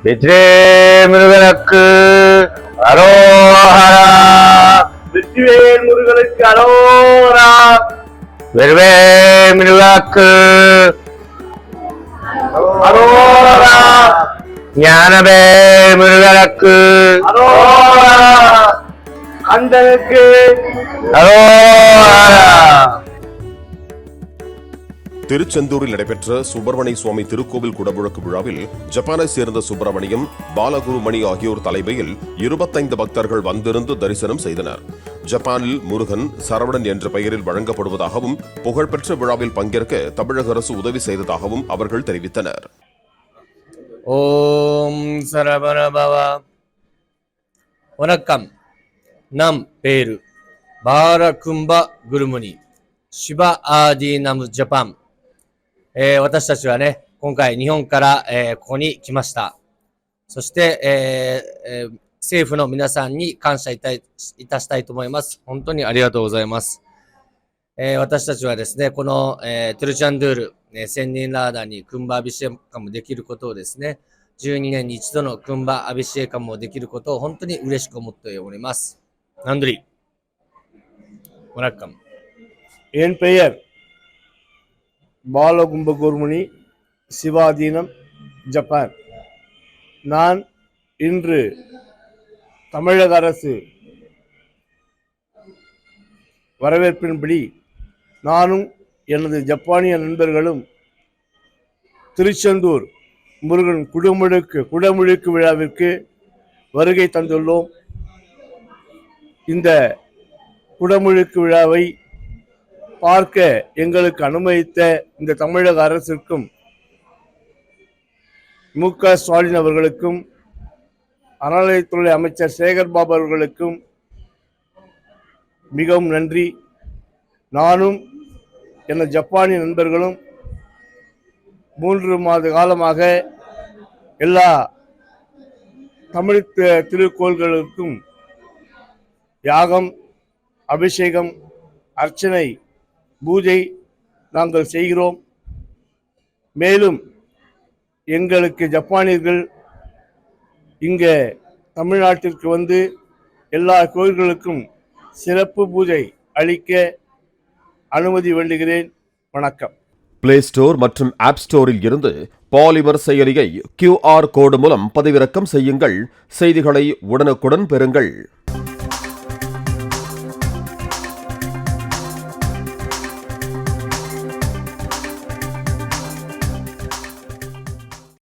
வெற்றே முருகனுக்கு அரோஹரா. வெற்றிவேல் முருகனுக்கு அரோஹரா. வெறுவே முருகனுக்கு அரோஹரா. ஞானவே முருகனுக்கு அரோஹரா. கந்தனுக்கு அரோஹரா. திருச்செந்தூரில் நடைபெற்ற சுப்பிரமணிய சுவாமி திருக்கோவில் குடமுழக்கு விழாவில் ஜப்பானை சேர்ந்த சுப்பிரமணியம், பாலகுருமணி ஆகியோர் தலைமையில் 25 பக்தர்கள் வந்திருந்து தரிசனம் செய்தனர். ஜப்பானில் முருகன் சரவணன் என்ற பெயரில் வழங்கப்படுவதாகவும் புகழ்பெற்ற விழாவில் பங்கேற்க தமிழக அரசு உதவி செய்ததாகவும் அவர்கள் தெரிவித்தனர். ஓம் சரவணபவ. வணக்கம். நம் பேரு பாலகும்ப குருமுனி சிவா ஆதி நம் ஜப்பான்。私たちはね、今回日本から、ここに来ました。そして、政府の皆さんに感謝いたしたいと思います。本当にありがとうございます。私たちはですね、この、トゥルチャンドゥール、千人ラーダーにクンバアビシエカムできることをですね、12年に一度のクンバアビシエカムをできることを本当に嬉しく思っております。ナンドリー。வணக்கம். என் பெயர் பாலகும்பகுருமணி, சிவாதீனம், ஜப்பான். நான் இன்று தமிழக அரசு வரவேற்பின்படி நானும் எனது ஜப்பானிய நண்பர்களும் திருச்செந்தூர் முருகன் குடமுழுக்கு விழாவிற்கு வருகை தந்துள்ளோம். இந்த குடமுழுக்கு விழாவை பார்க்க எங்களுக்கு அனுமதித்த இந்த தமிழக அரசிற்கும் மு.க. ஸ்டாலின் அவர்களுக்கும் அறநிலையத்துறை அமைச்சர் சேகர் பாபு அவர்களுக்கும் மிகவும் நன்றி. நானும் எனது ஜப்பானிய நண்பர்களும் 3 மாத காலமாக எல்லா தமிழ் திருக்கோள்களுக்கும் யாகம், அபிஷேகம், அர்ச்சனை, பூஜை நாங்கள் செய்கிறோம். மேலும் எங்களுக்கு ஜப்பானியர்கள் இங்கே தமிழ்நாட்டிற்கு வந்து எல்லா கோயில்களுக்கும் சிறப்பு பூஜை அளிக்க அனுமதி வேண்டுகிறேன். வணக்கம். பிளே ஸ்டோர் மற்றும் ஆப் ஸ்டோரில் இருந்து பாலிமர் செயலியை QR கோடு மூலம் பதிவிறக்கம் செய்யுங்கள். செய்திகளை உடனுக்குடன் பெறுங்கள்.